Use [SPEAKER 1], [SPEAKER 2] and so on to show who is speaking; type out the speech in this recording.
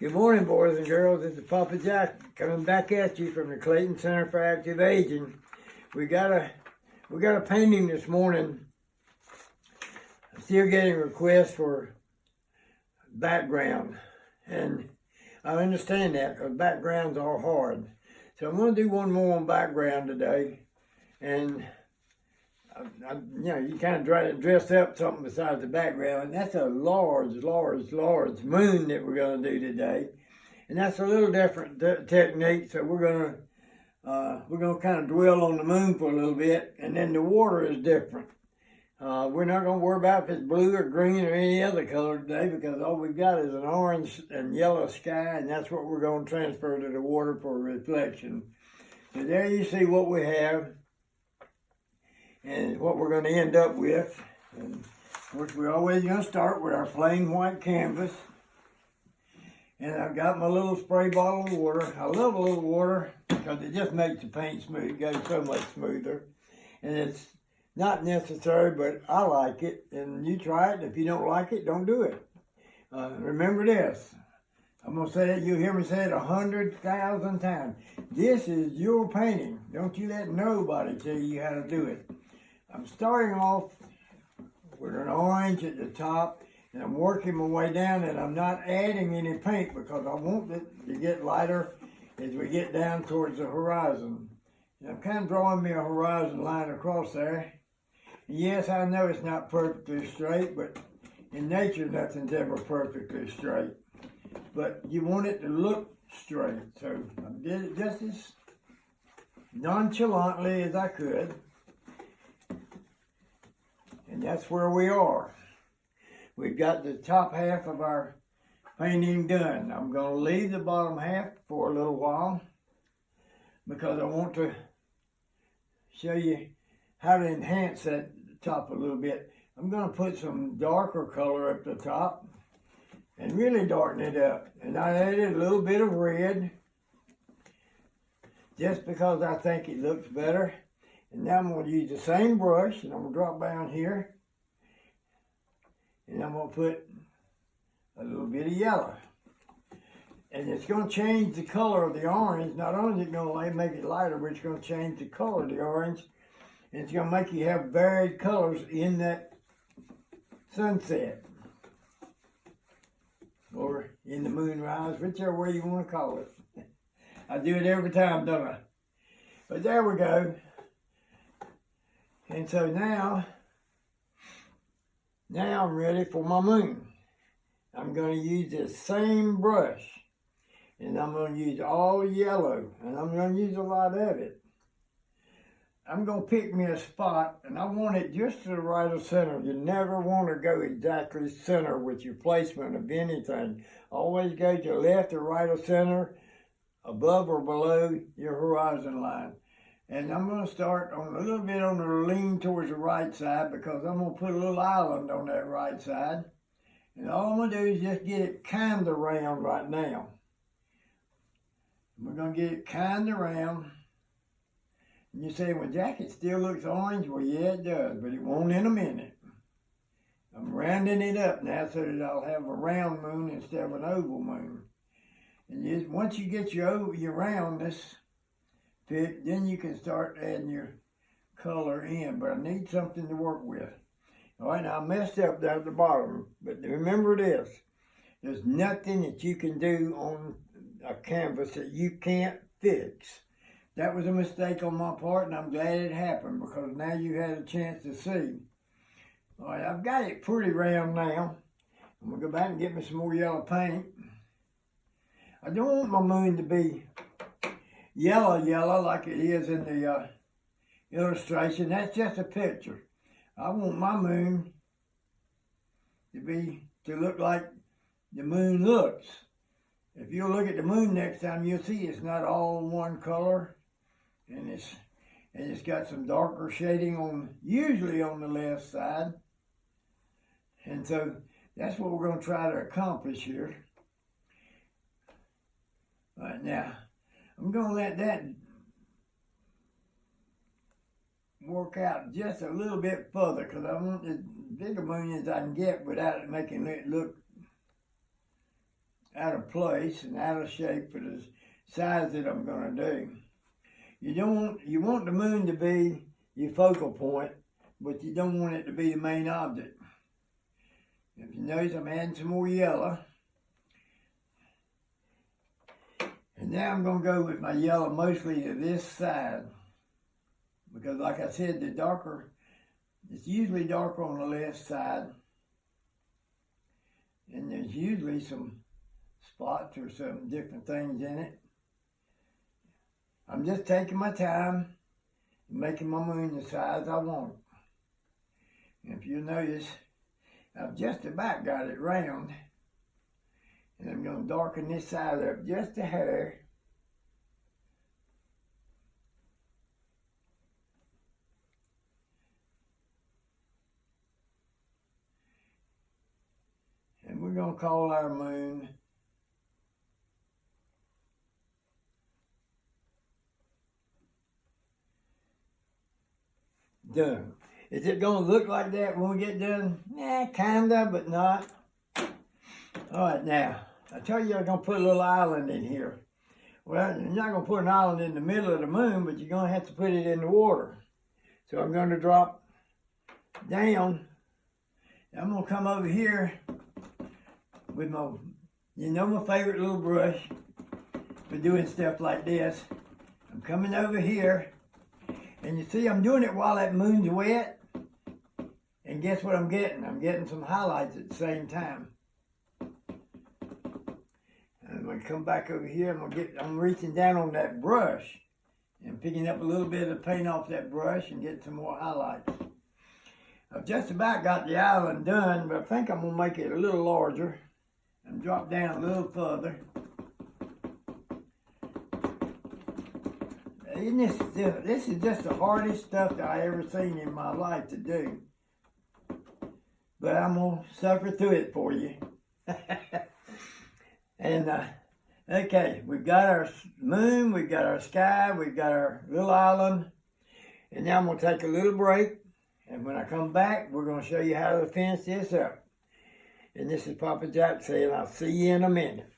[SPEAKER 1] Good morning, boys and girls. This is Papa Jack coming back at you from the Clayton Center for Active Aging. We got a painting this morning. I'm still getting requests for background, and I understand that because backgrounds are hard. So I'm going to do one more on background today, and you kind of dress up something besides the background, and that's a large moon that we're going to do today, and that's a little different technique. So we're going to kind of dwell on the moon for a little bit, and then the water is different. We're not going to worry about if it's blue or green or any other color today because all we've got is an orange and yellow sky, and that's what we're going to transfer to the water for reflection. So there you see what we have and what we're going to end up with. And of course, we're always going to start with our plain white canvas. And I've got my little spray bottle of water. I love a little water because it just makes the paint smooth. It goes so much smoother. And it's not necessary, but I like it. And you try it. And if you don't like it, don't do it. Remember this. I'm going to say it. You'll hear me say it 100,000 times. This is your painting. Don't you let nobody tell you how to do it. I'm starting off with an orange at the top, and I'm working my way down, and I'm not adding any paint because I want it to get lighter as we get down towards the horizon. And I'm kind of drawing me a horizon line across there. And yes, I know it's not perfectly straight, but in nature, nothing's ever perfectly straight. But you want it to look straight. So I did it just as nonchalantly as I could. And that's where we are. We've got the top half of our painting done. I'm going to leave the bottom half for a little while because I want to show you how to enhance that top a little bit. I'm going to put some darker color up the top and really darken it up. And I added a little bit of red just because I think it looks better. And now I'm going to use the same brush, and I'm going to drop down here, and I'm going to put a little bit of yellow. And it's going to change the color of the orange. Not only is it going to make it lighter, but it's going to change the color of the orange. And it's going to make you have varied colors in that sunset. Or in the moonrise, whichever way you want to call it. I do it every time, don't I? But there we go. And so now I'm ready for my moon. I'm going to use this same brush, and I'm going to use all yellow, and I'm going to use a lot of it. I'm going to pick me a spot, and I want it just to the right of center. You never want to go exactly center with your placement of anything. Always go to the left or right of center, above or below your horizon line. And I'm going to start on a little bit on the lean towards the right side because I'm going to put a little island on that right side. And all I'm going to do is just get it kind of round right now. We're going to get it kind of round. And you say, well, Jack, it still looks orange. Well, yeah, it does, but it won't in a minute. I'm rounding it up now so that I'll have a round moon instead of an oval moon. And once you get your roundness picked, then you can start adding your color in. But I need something to work with. All right, now I messed up down at the bottom. But remember this. There's nothing that you can do on a canvas that you can't fix. That was a mistake on my part, and I'm glad it happened because now you had a chance to see. All right, I've got it pretty round now. I'm going to go back and get me some more yellow paint. I don't want my moon to be yellow like it is in the illustration. That's just a picture. I want my moon to look like the moon looks. If you look at the moon next time, you'll see it's not all one color. And it's got some darker shading usually on the left side. And so that's what we're going to try to accomplish here. All right, now I'm going to let that work out just a little bit further because I want as big a moon as I can get without it making it look out of place and out of shape for the size that I'm going to do. You want the moon to be your focal point, but you don't want it to be the main object. If you notice, I'm adding some more yellow. And now I'm going to go with my yellow mostly to this side. Because like I said, it's usually darker on the left side. And there's usually some spots or some different things in it. I'm just taking my time and making my moon the size I want. And if you notice, I've just about got it round. And I'm going to darken this side up just a hair. And we're going to call our moon done. Is it going to look like that when we get done? Kinda, but not. All right, now, I told you I was going to put a little island in here. Well, you're not going to put an island in the middle of the moon, but you're going to have to put it in the water. So I'm going to drop down. I'm going to come over here with my, my favorite little brush for doing stuff like this. I'm coming over here, and you see I'm doing it while that moon's wet. And guess what I'm getting? I'm getting some highlights at the same time. I'm going to come back over here. I'm reaching down on that brush and picking up a little bit of paint off that brush and getting some more highlights. I've just about got the island done, but I think I'm going to make it a little larger and drop down a little further. This is just the hardest stuff that I ever seen in my life to do. But I'm going to suffer through it for you. And, okay, we've got our moon, we've got our sky, we've got our little island. And now I'm going to take a little break. And when I come back, we're going to show you how to finish this up. And this is Papa Jack saying, I'll see you in a minute.